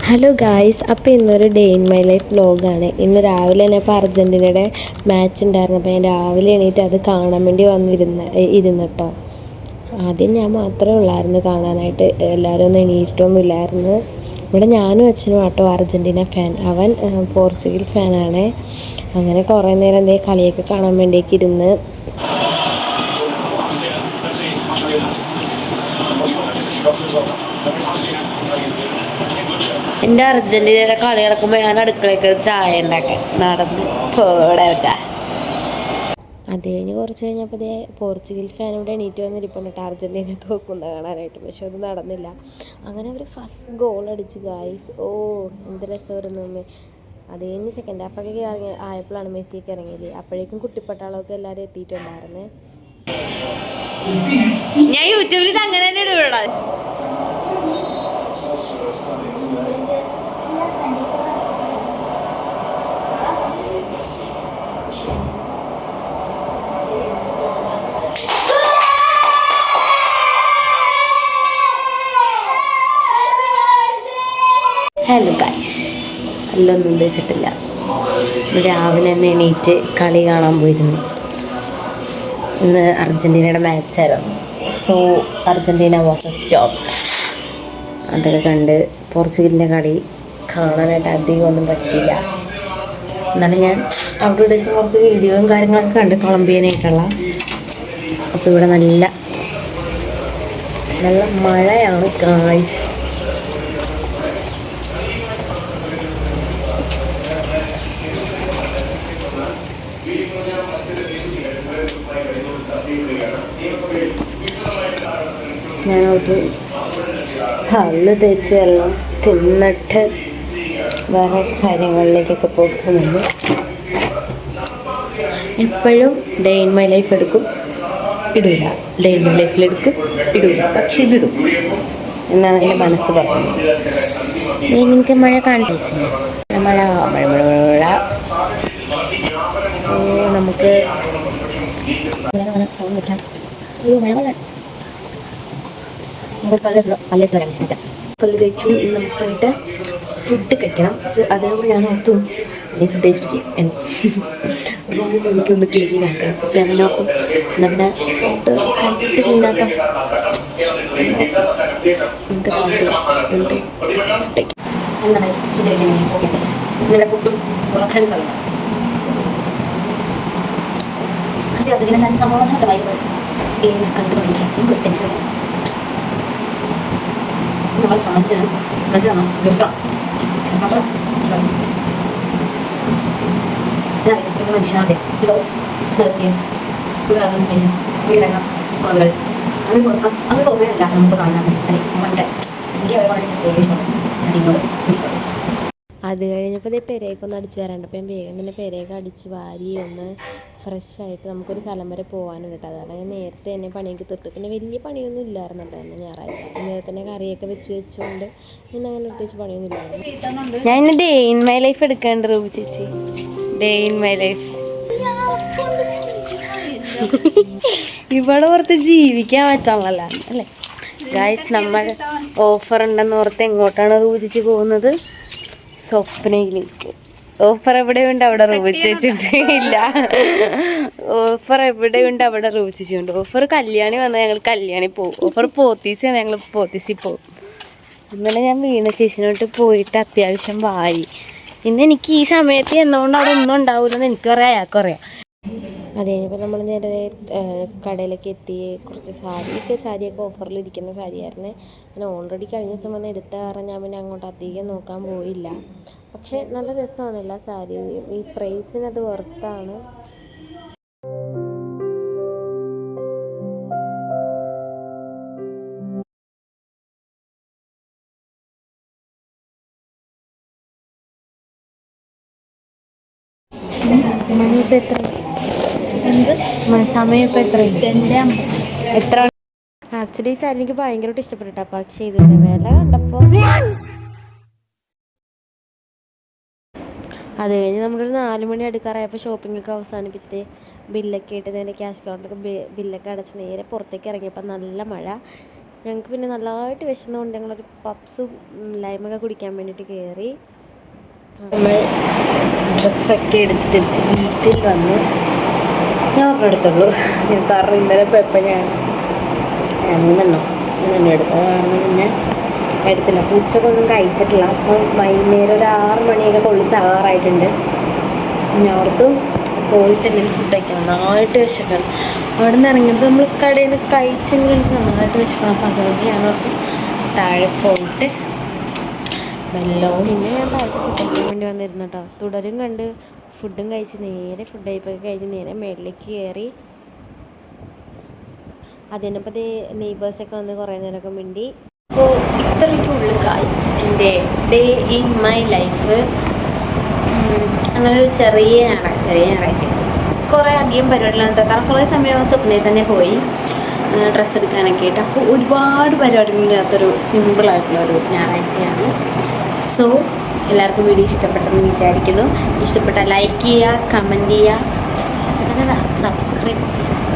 Hello guys, അപ്പോൾ ഇന്നൊരു day in my life വ്ലോഗാണ്. ഇന്ന് രാവിലെ തന്നെ ഇപ്പോൾ അർജൻറ്റീനയുടെ മാച്ച് ഉണ്ടായിരുന്നു. അപ്പോൾ ഞാൻ രാവിലെ എണീറ്റ് അത് കാണാൻ വേണ്ടി ഇരുന്നിട്ടോ. ആദ്യം ഞാൻ മാത്രമേ ഉള്ളായിരുന്നു കാണാനായിട്ട്, എല്ലാവരും ഒന്നും എണീറ്റൊന്നുമില്ലായിരുന്നു. ഇവിടെ ഞാനും അച്ഛനും ആട്ടോ അർജൻറ്റീന ഫാൻ, അവൻ പോർച്ചുഗൽ ഫാനാണ്. അങ്ങനെ കുറേ നേരം കളിയൊക്കെ കാണാൻ വേണ്ടിയൊക്കെ ഇരുന്ന്. എൻ്റെ അർജൻറ്റീനയുടെ കളി കിടക്കുമ്പോൾ ഞാൻ അടുക്കളയ്ക്ക് ചായ ഉണ്ടാക്കാൻ നടന്ന് പോടേക്ക. അത് കഴിഞ്ഞ് കുറച്ച് കഴിഞ്ഞപ്പോൾ പോർച്ചുഗൽ ഫാനോട് എണീറ്റ് വന്നിരിപ്പുണ്ട് അർജൻറ്റീന തോക്കുന്ന കാണാനായിട്ട്. പക്ഷെ അത് നടന്നില്ല. അങ്ങനെ അവർ ഫസ്റ്റ് ഗോൾ അടിച്ച് ഗായ്സ്. എന്ത് രസമായിരുന്നു. അത് കഴിഞ്ഞ് സെക്കൻഡ് ഹാഫൊക്കെ ആയപ്പോഴാണ് മെസ്സിയൊക്കെ ഇറങ്ങിയത്. അപ്പോഴേക്കും കുട്ടിപ്പട്ടാളമൊക്കെ എല്ലാവരും എത്തിയിട്ടുണ്ടായിരുന്നേ. ഞാൻ യൂട്യൂബിൽ ഇത് അങ്ങനെ തന്നെ ഇടപെടാ. Hello guys, നല്ലൊന്നും ഉദ്ദേശിച്ചിട്ടില്ല. രാവിലെ തന്നെ എണീറ്റ് കളി കാണാൻ പോയിരുന്നു. ഇന്ന് അർജൻറ്റീനയുടെ മാച്ചായിരുന്നു. സോ അർജൻറ്റീന വേഴ്സസ് ജോബ് അതൊക്കെ കണ്ട്. പോർച്ചുഗലിൻ്റെ കളി കാണാനായിട്ട് അധികമൊന്നും പറ്റിയില്ല. എന്നാലും ഞാൻ അവിടെ ഉദ്ദേശം കുറച്ച് വീഡിയോയും കാര്യങ്ങളൊക്കെ കണ്ട് കൊളംബിയനായിട്ടുള്ള. അപ്പോൾ ഇവിടെ നല്ല മഴയാണ് ഗായ്സ്. ഞാനൊരു പല്ല് തേച്ച് വെള്ളം തിന്നിട്ട് വേറെ കാര്യങ്ങളിലേക്കൊക്കെ പോകുന്നുണ്ട്. എപ്പോഴും ഡേ ഇൻ മൈ ലൈഫ് എടുക്കും, ഇടൂല. ഡേ ഇൻ മൈ ലൈഫിലെടുക്കും, ഇടൂല. പക്ഷെ ഇതിടും എന്നാണ് എൻ്റെ മനസ്സ് പറയുന്നത്. എനിക്ക് മഴ കാണട്ടെ, മഴ മഴ മഴ മഴ. സോ നമുക്ക് പല്ല് തേച്ചു. നമുക്ക് പോയിട്ട് ഫുഡ് കഴിക്കണം. സോ അതിനോട് ഞാൻ ഓർത്തു അല്ലെങ്കിൽ ഫുഡ് ടേസ്റ്റ് ചെയ്യും. റൂം എനിക്കൊന്ന് ക്ലീൻ ആക്കണം. അപ്പം അങ്ങനെ ഓർത്തും നമ്മുടെ ഫുഡ് കഴിച്ചിട്ട് ക്ലീൻ ആക്കാം. നിങ്ങളുടെ ഫുഡും ഉറക്കാൻ കളയാം. സംഭവം ഗെയിംസ് കണ്ടുപിടിക്കാം. നമുക്ക് ടെൻഷൻ നമ്മൾ ഫ്രാൻസിന് മനസ്സിലാണോ ഗിഫ്റ്റാണ് മനുഷ്യനാണ്. ബിക്കോസ് ഇൻസ്പിറേഷൻ വീടകം കുറവുകൾ അങ്ങനെ പേഴ്സണല്ല നമുക്ക് കാണാൻ മനസ്സിലായി. എനിക്ക് അതേപോലെ ഇഷ്ടമാണ്. അതിനോട് മനസ്സിലായി. അത് കഴിഞ്ഞപ്പോൾ പെരേക്കൊന്ന് അടിച്ച് വരാണ്ട്. അപ്പം ഞാൻ വേഗം തന്നെ പെരയൊക്കെ അടിച്ച് വാരി ഒന്ന് ഫ്രഷായിട്ട് നമുക്കൊരു സ്ഥലം വരെ പോകാനും കേട്ടോ. അതാണ് ഞാൻ നേരത്തെ തന്നെ പണിയൊക്കെ തീർത്തു. പിന്നെ വലിയ പണിയൊന്നും ഇല്ലായിരുന്നുണ്ടായിരുന്നു ഞായറാഴ്ച. നേരത്തെ തന്നെ കറിയൊക്കെ വെച്ചുകൊണ്ട് ഇന്ന് അങ്ങനെ പ്രത്യേകിച്ച് പണിയൊന്നും ഇല്ലായിരുന്നു. ഞാൻ ഇന്ന് ഡേ ഇൻ മൈ ലൈഫ് എടുക്കാണ്ട് റൂബി ചേച്ചി. ഡേ ഇൻ മൈ ലൈഫ് ഇവിടെ ഓർത്ത് ജീവിക്കാൻ പറ്റാമല്ല അല്ലേ ഗായ്സ്. നമ്മൾ ഓഫർ ഉണ്ടെന്ന് ഓർത്ത് എങ്ങോട്ടാണ് റൂബി ചേച്ചി പോകുന്നത്? സ്വപ്നയിലേക്ക്. ഓഫർ എവിടെയുണ്ട് അവിടെ റൂപിച്ചിട്ടില്ല. ഓഫർ എവിടെയുണ്ട് അവിടെ റൂപിച്ചുണ്ട്. ഓഫർ കല്യാണി വന്നാൽ ഞങ്ങൾ കല്യാണി പോകും. ഓഫർ പോത്തീസ് വന്നാൽ ഞങ്ങൾ പോത്തീസിൽ പോകും. ഇന്നലെ ഞാൻ വീണ ചേച്ചിനോട്ട് പോയിട്ട് അത്യാവശ്യം വായി. ഇന്ന് എനിക്ക് ഈ സമയത്ത് എന്തുകൊണ്ട് അവിടെ ഒന്നും ഉണ്ടാവില്ലെന്ന് എനിക്കറിയാം, അയാൾക്കറിയാം. അത് കഴിഞ്ഞപ്പോൾ നമ്മൾ നേരെ കടയിലേക്ക് എത്തി. കുറച്ച് സാരിയൊക്കെ ഓഫറിലിരിക്കുന്ന സാരിയായിരുന്നു. പിന്നെ ഓൾറെഡി കഴിഞ്ഞ ദിവസം വന്ന് എടുത്ത കാരണം ഞാൻ പിന്നെ അങ്ങോട്ട് അധികം നോക്കാൻ പോയില്ല. പക്ഷെ നല്ല രസമാണ് എല്ലാ സാരിയും. ഈ പ്രൈസിനത് വർത്താണ്. മണിയിപ്പോൾ എത്ര? സമയം ഇപ്പോൾ എത്ര? ആക്ച്വലി ഈ സാരി എനിക്ക് ഭയങ്കരമായിട്ട് ഇഷ്ടപ്പെട്ടിട്ടാ. പക്ഷേ ഇതിൻ്റെ വില കണ്ടപ്പോൾ. അത് കഴിഞ്ഞ് നമ്മളൊരു 4 മണി അടുക്കാറായപ്പോൾ ഷോപ്പിംഗൊക്കെ അവസാനിപ്പിച്ചത് ബില്ലൊക്കെ ആയിട്ട് നേരെ ക്യാഷ് കൗണ്ടറൊക്കെ ബില്ലൊക്കെ അടച്ച് നേരെ പുറത്തേക്ക് ഇറങ്ങിയപ്പോൾ നല്ല മഴ. ഞങ്ങൾക്ക് പിന്നെ നല്ലതായിട്ട് വിശന്നുകൊണ്ട് ഞങ്ങളൊരു പപ്സും ലൈമൊക്കെ കുടിക്കാൻ വേണ്ടിയിട്ട് കയറി. നമ്മൾ ഡ്രസ്സൊക്കെ എടുത്ത് തിരിച്ച് വീട്ടിൽ വന്നു. ഞാൻ ഒരെണ്ണം എടുത്തുള്ളൂ, കാരണം ഇന്നലെ പോയപ്പോൾ ഞാൻ മൂന്നെണ്ണം എടുത്തത് കാരണം പിന്നെ എടുത്തില്ല. ഉച്ചക്കൊന്നും കഴിച്ചിട്ടില്ല. അപ്പം വൈകുന്നേരം ഒരു 6 മണിയൊക്കെ കൊള്ളിച്ചാറായിട്ടുണ്ട്. ഞാൻ ഓർത്തു പോയിട്ട് എന്തെങ്കിലും ഫുഡ് കഴിക്കണം, നന്നായിട്ട് വിശക്കണം. അവിടെ നിന്ന് ഇറങ്ങിയപ്പോൾ നമ്മൾ കടയിൽ നിന്ന് കഴിച്ചെങ്കിലും എനിക്ക് നന്നായിട്ട് വിശക്കണം. അപ്പം അതുകൊണ്ട് ഞാൻ ഓർത്ത് താഴെ പോയിട്ട് വെള്ളവും പിന്നെ ഞാൻ താഴത്ത് ഫുഡ് കഴിക്കാൻ വേണ്ടി വന്നിരുന്നു കേട്ടോ. തുടരും കണ്ട് ഫുഡും കഴിച്ച് നേരെ ഫുഡ് കഴിപ്പൊക്കെ കഴിഞ്ഞ് നേരെ മേളിലേക്ക് കയറി. അതിനപ്പോൾ നെയ്ബേഴ്സൊക്കെ വന്ന് കുറേ നേരമൊക്കെ മിണ്ടി. അപ്പോൾ ഇത്രയ്ക്കുള്ളൂ ഗായ്സ് എൻ്റെ ഡേ ഇൻ മൈ ലൈഫ്. അങ്ങനെ ഒരു ചെറിയ ഞായറാഴ്ച കുറേ അധികം പരിപാടികളാണ്, കാരണം കുറേ സമയം സ്വപ്നയിൽ തന്നെ പോയി ഡ്രസ്സ് എടുക്കാനൊക്കെ ആയിട്ട്. അപ്പോൾ ഒരുപാട് പരിപാടികളില്ലാത്തൊരു സിമ്പിളായിട്ടുള്ളൊരു ഞായറാഴ്ചയാണ്. സോ എല്ലാവർക്കും വീഡിയോ ഇഷ്ടപ്പെട്ടെന്ന് വിചാരിക്കുന്നു. ഇഷ്ടപ്പെട്ടാൽ ലൈക്ക് ചെയ്യുക, കമൻറ്റ് ചെയ്യുക, പിന്നെ സബ്സ്ക്രൈബ് ചെയ്യുക.